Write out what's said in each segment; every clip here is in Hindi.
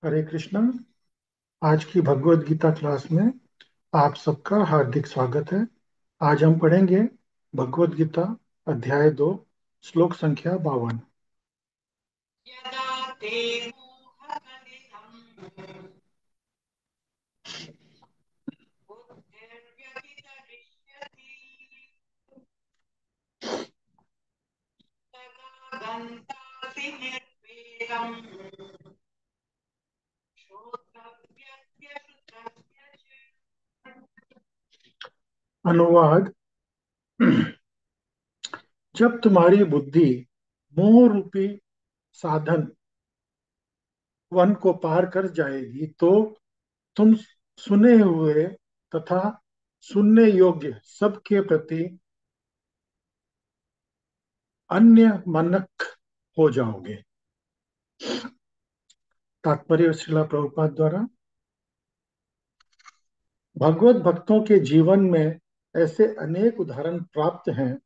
हरे कृष्णा। आज की भगवत गीता क्लास में आप सबका हार्दिक स्वागत है। आज हम पढ़ेंगे भगवत गीता अध्याय 2 श्लोक संख्या 52। यदा ते मोहकलिलं बुद्धिर्व्यतितरिष्यति तदा गन्तासि निर्वेदम् श्रोतव्यस्य श्रुतस्य च। अनुवाद। जब तुम्हारी बुद्धि मोह रूपी साधन वन को पार कर जाएगी तो तुम सुने हुए तथा सुनने योग्य सबके प्रति अन्य मनक हो जाओगे। तात्पर्य श्रीला प्रभुपाद द्वारा। भगवत भक्तों के जीवन में ऐसे अनेक उदाहरण प्राप्त हैं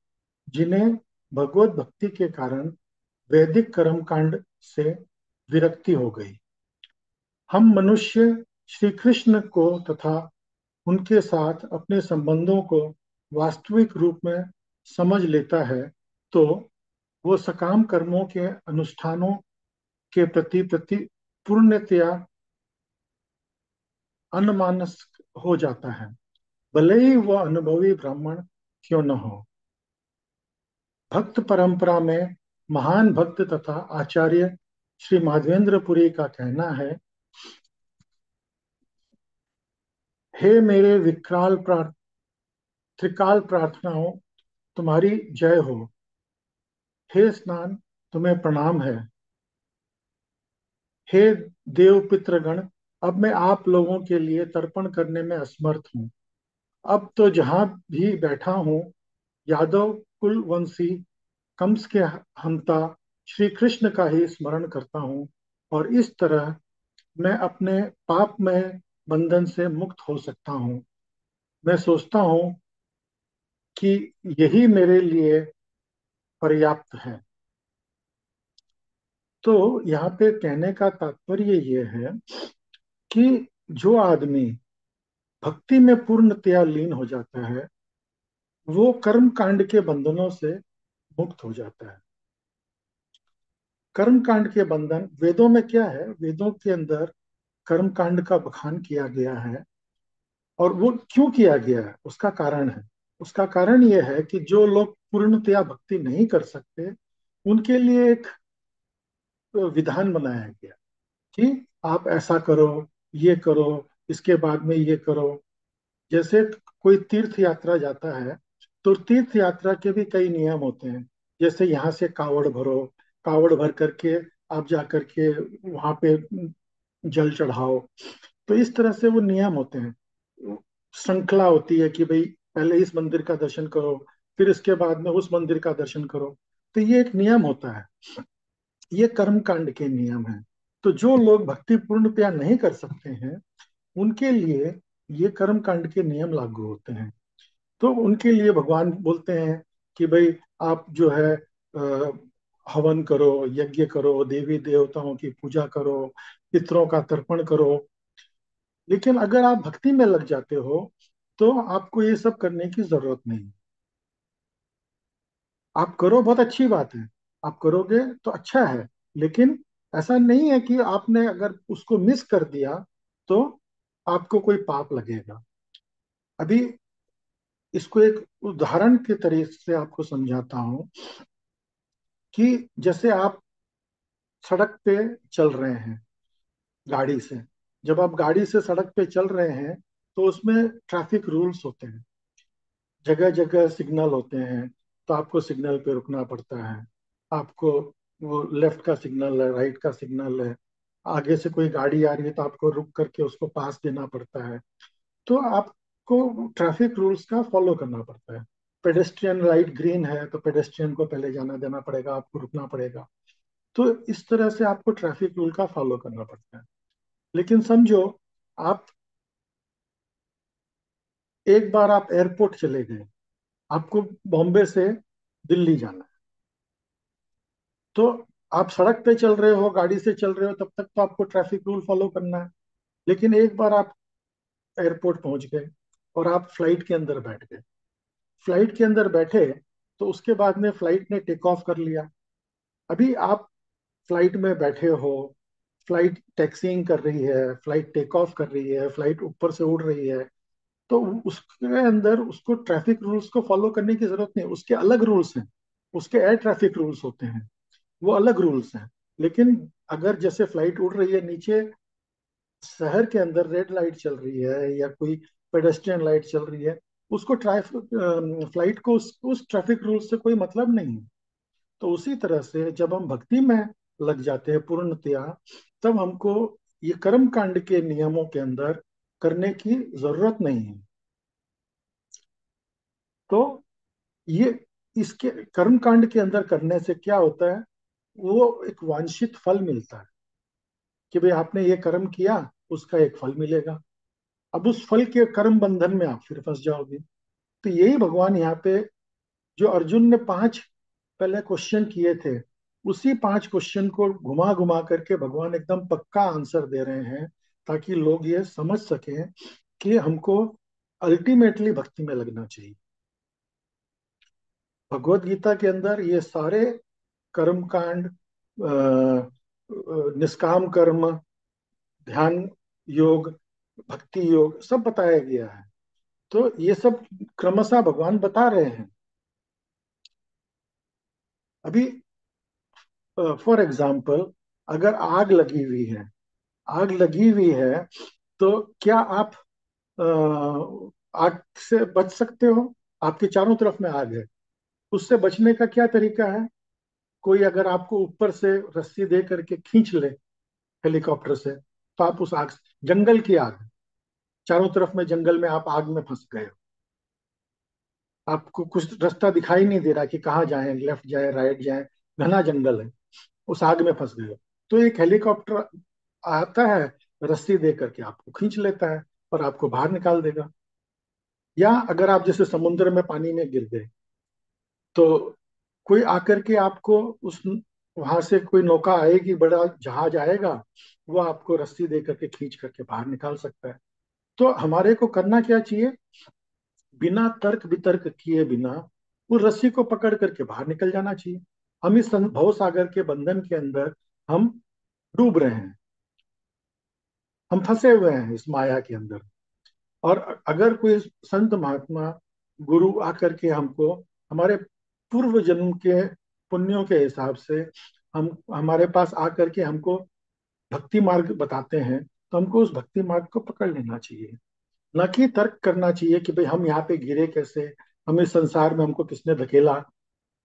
जिन्हें भगवत भक्ति के कारण वैदिक कर्म कांड से विरक्ति हो गई। हम मनुष्य श्री कृष्ण को तथा उनके साथ अपने संबंधों को वास्तविक रूप में समझ लेता है तो वो सकाम कर्मों के अनुष्ठानों के प्रति पूर्णतया अनमानस हो जाता है, भले ही वह अनुभवी ब्राह्मण क्यों न हो। भक्त परंपरा में महान भक्त तथा आचार्य श्री माधवेंद्रपुरी का कहना है, हे मेरे त्रिकाल प्रार्थनाओं तुम्हारी जय हो। हे स्नान तुम्हें प्रणाम है। हे देव पितृगण, अब मैं आप लोगों के लिए तर्पण करने में असमर्थ हूँ। अब तो जहाँ भी बैठा हूँ यादव कुलवंशी कंस के हंता श्री कृष्ण का ही स्मरण करता हूँ और इस तरह मैं अपने पापमय बंधन से मुक्त हो सकता हूँ। मैं सोचता हूँ कि यही मेरे लिए पर्याप्त है। तो यहाँ पे कहने का तात्पर्य ये है कि जो आदमी भक्ति में पूर्णतया लीन हो जाता है वो कर्म कांड के बंधनों से मुक्त हो जाता है। कर्म कांड के बंधन वेदों में क्या है? वेदों के अंदर कर्म कांड का बखान किया गया है और वो क्यों किया गया है उसका कारण है। उसका कारण ये है कि जो लोग पूर्णतया भक्ति नहीं कर सकते उनके लिए एक विधान बनाया गया कि आप ऐसा करो, ये करो, इसके बाद में ये करो। जैसे कोई तीर्थ यात्रा जाता है तो तीर्थ यात्रा के भी कई नियम होते हैं। जैसे यहाँ से कावड़ भरो, कावड़ भर करके आप जा करके वहां पे जल चढ़ाओ। तो इस तरह से वो नियम होते हैं, श्रृंखला होती है कि भाई पहले इस मंदिर का दर्शन करो, फिर इसके बाद में उस मंदिर का दर्शन करो। तो ये एक नियम होता है, ये कर्म कांड के नियम है। तो जो लोग भक्ति पूर्णतया नहीं कर सकते हैं उनके लिए ये कर्म कांड के नियम लागू होते हैं। तो उनके लिए भगवान बोलते हैं कि भाई आप जो है हवन करो, यज्ञ करो, देवी देवताओं की पूजा करो, पितरों का तर्पण करो। लेकिन अगर आप भक्ति में लग जाते हो तो आपको ये सब करने की जरूरत नहीं। आप करो, बहुत अच्छी बात है, आप करोगे तो अच्छा है। लेकिन ऐसा नहीं है कि आपने अगर उसको मिस कर दिया तो आपको कोई पाप लगेगा। अभी इसको एक उदाहरण के तरीके से आपको समझाता हूँ कि जैसे आप सड़क पे चल रहे हैं गाड़ी से। जब आप गाड़ी से सड़क पे चल रहे हैं तो उसमें ट्रैफिक रूल्स होते हैं, जगह जगह सिग्नल होते हैं। तो आपको सिग्नल पे रुकना पड़ता है। आपको वो लेफ्ट का सिग्नल है, राइट का सिग्नल है, आगे से कोई गाड़ी आ रही है तो आपको रुक करके उसको पास देना पड़ता है। तो आपको ट्रैफिक रूल्स का फॉलो करना पड़ता है। पेडेस्ट्रियन लाइट ग्रीन है तो पेडेस्ट्रियन को पहले जाना देना पड़ेगा, आपको रुकना पड़ेगा। तो इस तरह से आपको ट्रैफिक रूल का फॉलो करना पड़ता है। लेकिन समझो आप एक बार आप एयरपोर्ट चले गए, आपको बॉम्बे से दिल्ली जाना है। तो आप सड़क पे चल रहे हो, गाड़ी से चल रहे हो, तब तक तो आपको ट्रैफिक रूल फॉलो करना है। लेकिन एक बार आप एयरपोर्ट पहुंच गए और आप फ्लाइट के अंदर बैठ गए, फ्लाइट के अंदर बैठे, तो उसके बाद में फ्लाइट ने टेक ऑफ कर लिया। अभी आप फ्लाइट में बैठे हो, फ्लाइट टैक्सीइंग कर रही है, फ्लाइट टेक ऑफ कर रही है, फ्लाइट ऊपर से उड़ रही है, तो उसके अंदर उसको ट्रैफिक रूल्स को फॉलो करने की जरूरत नहीं, उसके अलग रूल्स हैं। उसके एयर ट्रैफिक रूल्स होते हैं, वो अलग रूल्स हैं। लेकिन अगर जैसे फ्लाइट उड़ रही है नीचे, शहर के अंदर रेड लाइट चल रही है या कोई पेडेस्ट्रियन लाइट चल रही है, उसको ट्रैफिक फ्लाइट को उस ट्रैफिक रूल से कोई मतलब नहीं है। तो उसी तरह से जब हम भक्ति में लग जाते हैं पूर्णतया, तब हमको ये कर्म कांड के नियमों के अंदर करने की जरूरत नहीं है। तो ये इसके कर्म कांड के अंदर करने से क्या होता है, वो एक वांछित फल मिलता है कि भाई आपने ये कर्म किया, उसका एक फल मिलेगा। अब उस फल के कर्म बंधन में आप फिर फंस जाओगे। तो यही भगवान यहाँ पे, जो अर्जुन ने 5 पहले क्वेश्चन किए थे, उसी 5 क्वेश्चन को घुमा घुमा करके भगवान एकदम पक्का आंसर दे रहे हैं, ताकि लोग ये समझ सकें कि हमको अल्टीमेटली भक्ति में लगना चाहिए। भगवत गीता के अंदर ये सारे कर्म कांड, निष्काम कर्म, ध्यान योग, भक्ति योग सब बताया गया है। तो ये सब क्रमशः भगवान बता रहे हैं। अभी फॉर एग्जाम्पल, अगर आग लगी हुई है, आग लगी हुई है, तो क्या आप आग से बच सकते हो? आपके चारों तरफ में आग है, उससे बचने का क्या तरीका है? कोई अगर आपको ऊपर से रस्सी दे करके खींच ले हेलीकॉप्टर से, तो आप उस आग जंगल की आग है, चारों तरफ में जंगल में आप आग में फंस गए हो, आपको कुछ रास्ता दिखाई नहीं दे रहा कि कहाँ जाएं, लेफ्ट जाए राइट जाए, घना जंगल है, उस आग में फंस गए हो। तो एक हेलीकॉप्टर आता है, रस्सी दे करके आपको खींच लेता है और आपको बाहर निकाल देगा। या अगर आप जैसे समुद्र में पानी में गिर गए, तो कोई आकर के आपको उस, वहां से कोई नौका आएगी, बड़ा जहाज आएगा, वो आपको रस्सी दे करके खींच करके बाहर निकाल सकता है। तो हमारे को करना क्या चाहिए? बिना तर्क वितर्क किए बिना वो रस्सी को पकड़ करके बाहर निकल जाना चाहिए। हम इस भव सागर के बंधन के अंदर हम डूब रहे हैं, हम फंसे हुए हैं इस माया के अंदर। और अगर कोई संत महात्मा गुरु आकर के हमको हमारे पूर्व जन्म के पुण्यों के हिसाब से हम हमारे पास आकर के हमको भक्ति मार्ग बताते हैं, तो हमको उस भक्ति मार्ग को पकड़ लेना चाहिए। न कि तर्क करना चाहिए कि भाई हम यहाँ पे गिरे कैसे, हम इस संसार में हमको किसने धकेला।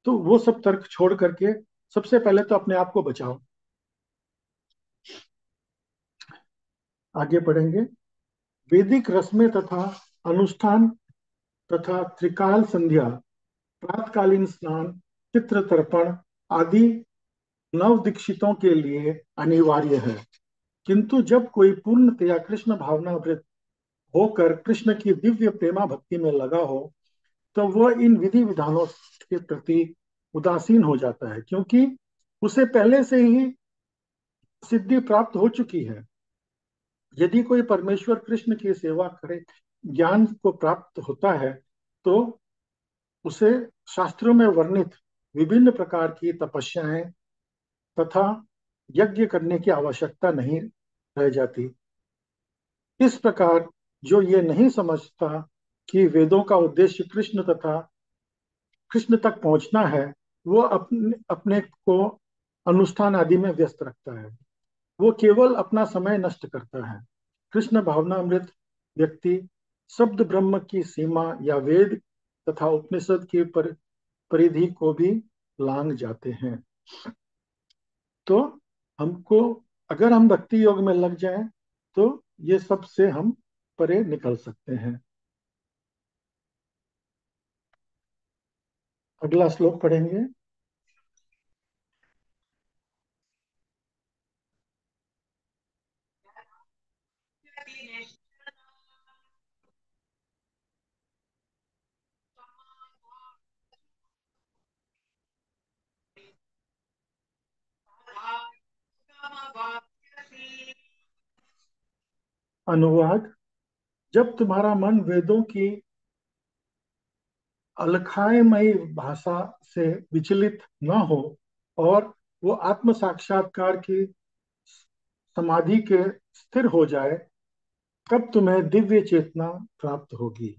तो वो सब तर्क छोड़ करके सबसे पहले तो अपने आप को बचाओ। आगे पढ़ेंगे। वैदिक रस्में तथा अनुष्ठान तथा त्रिकाल संध्या, प्रातकालीन स्नान, चित्र तर्पण आदि नव दीक्षितों के लिए अनिवार्य है। किंतु जब कोई पूर्णतया कृष्ण भावनावृत होकर कृष्ण की दिव्य प्रेमा भक्ति में लगा हो, तो वह इन विधि विधानों के प्रति उदासीन हो जाता है, क्योंकि उसे पहले से ही सिद्धि प्राप्त हो चुकी है। यदि कोई परमेश्वर कृष्ण की सेवा करे, ज्ञान को प्राप्त होता है, तो उसे शास्त्रों में वर्णित विभिन्न प्रकार की तपस्याएं तथा यज्ञ करने की आवश्यकता नहीं रह जाती। इस प्रकार जो ये नहीं समझता कि वेदों का उद्देश्य कृष्ण तथा कृष्ण तक पहुंचना है, वो अपने अपने को अनुष्ठान आदि में व्यस्त रखता है, वो केवल अपना समय नष्ट करता है। कृष्ण भावनामृत व्यक्ति शब्द ब्रह्म की सीमा या वेद तथा उपनिषद की परिधि को भी लांग जाते हैं। तो हमको, अगर हम भक्ति योग में लग जाएं, तो ये सब से हम परे निकल सकते हैं। अगला श्लोक पढ़ेंगे। अनुवाद: जब तुम्हारा मन वेदों की अलखायमयी भाषा से विचलित न हो और वो आत्म साक्षात्कार की समाधि के स्थिर हो जाए, तब तुम्हें दिव्य चेतना प्राप्त होगी।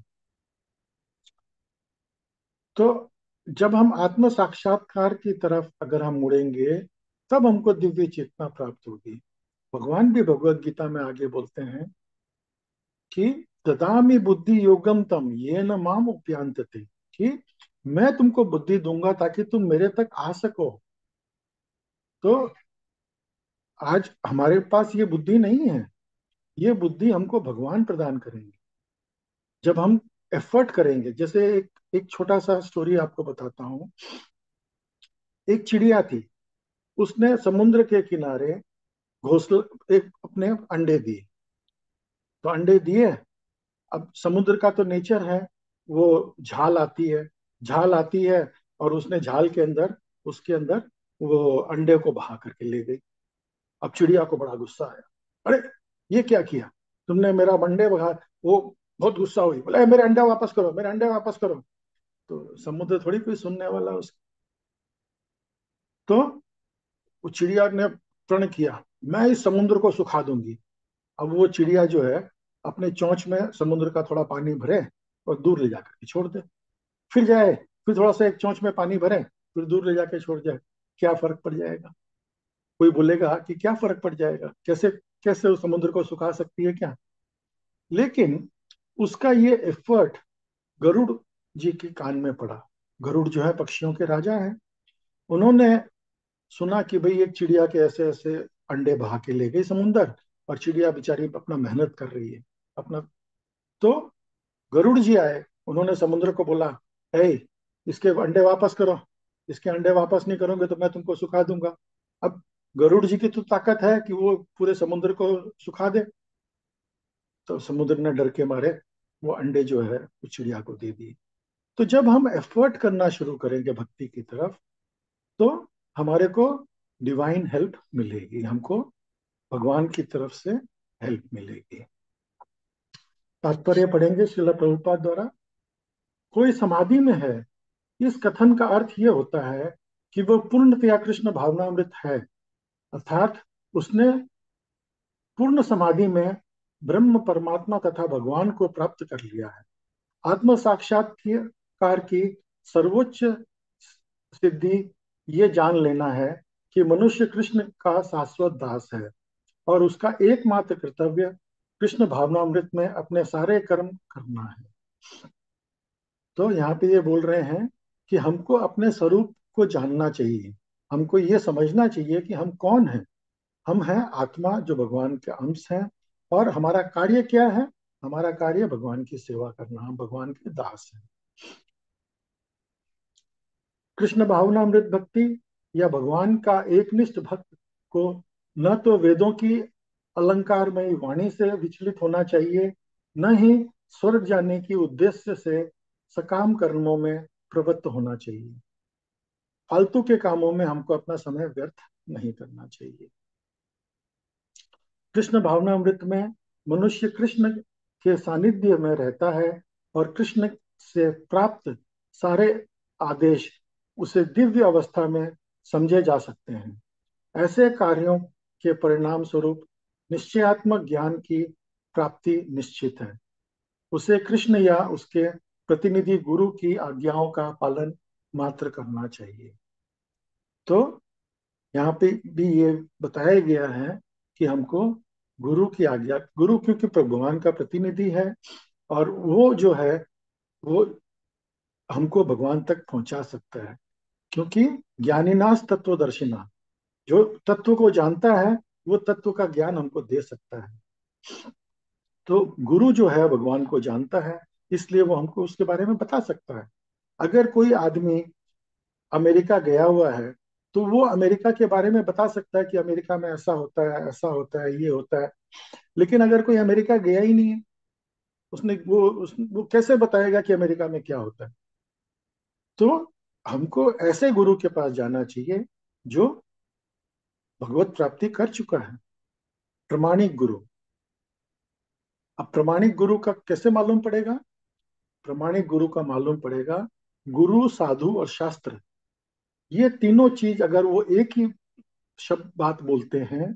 तो जब हम आत्म साक्षात्कार की तरफ अगर हम मुड़ेंगे, तब हमको दिव्य चेतना प्राप्त होगी। भगवान भी भगवत गीता में आगे बोलते हैं कि ददामि बुद्धि योगम तम ये न माम उपयांतते, कि मैं तुमको बुद्धि दूंगा ताकि तुम मेरे तक आ सको। तो आज हमारे पास ये बुद्धि नहीं है। ये बुद्धि हमको भगवान प्रदान करेंगे जब हम एफर्ट करेंगे। जैसे एक छोटा सा स्टोरी आपको बताता हूँ। एक चिड़िया थी, उसने समुद्र के किनारे घोंसला एक अपने अंडे दिए। तो अंडे दिए, अब समुद्र का तो नेचर है, वो झाल आती है, झाल आती है, और उसने झाल के अंदर, उसके अंदर वो अंडे को बहा करके ले गई। अब चिड़िया को बड़ा गुस्सा आया। अरे, ये क्या किया तुमने, मेरा अंडे बहा। वो बहुत गुस्सा हुई, बोला, मेरे अंडे वापस करो, मेरे अंडे वापस करो। तो समुद्र थोड़ी कोई सुनने वाला उस। तो वो चिड़िया ने प्रण किया, मैं इस समुद्र को सुखा दूंगी। अब वो चिड़िया जो है, अपने चोंच में समुद्र का थोड़ा पानी भरे और दूर ले जाकर के छोड़ दे। फिर जाए, फिर थोड़ा सा एक चोंच में पानी भरे, फिर दूर ले जाके छोड़ जाए। क्या फर्क पड़ जाएगा? कोई बोलेगा कि क्या फर्क पड़ जाएगा, कैसे कैसे उस समुद्र को सुखा सकती है क्या? लेकिन उसका ये एफर्ट गरुड़ जी के कान में पड़ा। गरुड़ जो है पक्षियों के राजा हैं। उन्होंने सुना कि भाई एक चिड़िया के ऐसे ऐसे अंडे बहा के ले गई समुंदर, और चिड़िया बेचारी अपना मेहनत कर रही है अपना। तो गरुड़ जी आए, उन्होंने समुद्र को बोला, ए, इसके अंडे वापस करो, इसके अंडे वापस नहीं करोगे तो मैं तुमको सुखा दूंगा। अब गरुड़ जी की तो ताकत है कि वो पूरे समुद्र को सुखा दे। तो समुद्र ने डर के मारे वो अंडे जो है वो चिड़िया को दे दिए। तो जब हम एफर्ट करना शुरू करेंगे भक्ति की तरफ, तो हमारे को डिवाइन हेल्प मिलेगी, हमको भगवान की तरफ से हेल्प मिलेगी। तात्पर्य पढ़ेंगे श्रील प्रभुपाद द्वारा। कोई समाधि में है, इस कथन का अर्थ यह होता है कि वह पूर्णतया कृष्ण भावनामृत है, अर्थात उसने पूर्ण समाधि में ब्रह्म परमात्मा तथा भगवान को प्राप्त कर लिया है। आत्म साक्षात्कार की सर्वोच्च सिद्धि ये जान लेना है कि मनुष्य कृष्ण का शाश्वत दास है और उसका एकमात्र कर्तव्य कृष्ण भावनामृत में अपने सारे कर्म करना है। तो यहाँ पे ये बोल रहे हैं कि हमको अपने स्वरूप को जानना चाहिए। हमको ये समझना चाहिए कि हम कौन हैं। हम हैं आत्मा जो भगवान के अंश हैं, और हमारा कार्य क्या है? हमारा कार्य भगवान की सेवा करना, हम भगवान के दास हैं। कृष्ण भावनामृत भक्ति या भगवान का एकनिष्ठ भक्त को न तो वेदों की अलंकारमयी वाणी से विचलित होना चाहिए, न ही स्वर्ग जाने की उद्देश्य से सकाम कर्मों में प्रवृत्त होना चाहिए। फालतू के कामों में हमको अपना समय व्यर्थ नहीं करना चाहिए। कृष्ण भावनामृत में मनुष्य कृष्ण के सानिध्य में रहता है और कृष्ण से प्राप्त सारे आदेश उसे दिव्य अवस्था में समझे जा सकते हैं। ऐसे कार्यों के परिणाम स्वरूप निश्चयात्मक ज्ञान की प्राप्ति निश्चित है। उसे कृष्ण या उसके प्रतिनिधि गुरु की आज्ञाओं का पालन मात्र करना चाहिए। तो यहाँ पे भी ये बताया गया है कि हमको गुरु की आज्ञा, गुरु क्योंकि भगवान का प्रतिनिधि है, और वो जो है वो हमको भगवान तक पहुंचा सकता है। क्योंकि ज्ञानीनास तत्वदर्शिना, जो तत्व को जानता है वो तत्व का ज्ञान हमको दे सकता है। तो गुरु जो है भगवान को जानता है, इसलिए वो हमको उसके बारे में बता सकता है। अगर कोई आदमी अमेरिका गया हुआ है, तो वो अमेरिका के बारे में बता सकता है कि अमेरिका में ऐसा होता है, ऐसा होता है, ये होता है। लेकिन अगर कोई अमेरिका गया ही नहीं है, उसने वो कैसे बताएगा कि अमेरिका में क्या होता है? तो हमको ऐसे गुरु के पास जाना चाहिए जो भगवत प्राप्ति कर चुका है, प्रमाणिक गुरु। अब प्रामाणिक गुरु का कैसे मालूम पड़ेगा? प्रामाणिक गुरु का मालूम पड़ेगा गुरु, साधु और शास्त्र, ये तीनों चीज अगर वो एक ही शब्द बात बोलते हैं,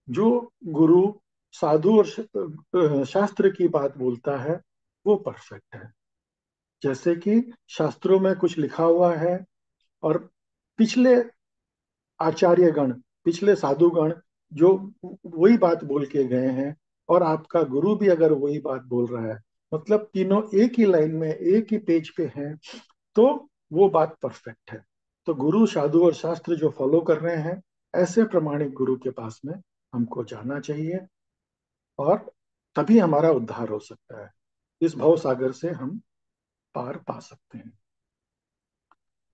जो गुरु, साधु और शास्त्र की बात बोलता है, वो परफेक्ट है। जैसे कि शास्त्रों में कुछ लिखा हुआ है और पिछले आचार्यगण, पिछले साधुगण जो वही बात बोल के गए हैं, और आपका गुरु भी अगर वही बात बोल रहा है, मतलब तीनों एक ही लाइन में एक ही पेज पे हैं, तो वो बात परफेक्ट है। तो गुरु, साधु और शास्त्र जो फॉलो कर रहे हैं, ऐसे प्रमाणिक गुरु के पास में हमको जाना चाहिए, और तभी हमारा उद्धार हो सकता है। इस भव सागर से हम पार पा सकते हैं।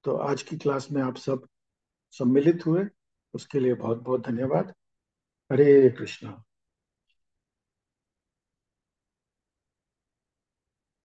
तो आज की क्लास में आप सब सम्मिलित हुए, उसके लिए बहुत बहुत धन्यवाद। हरे कृष्णा।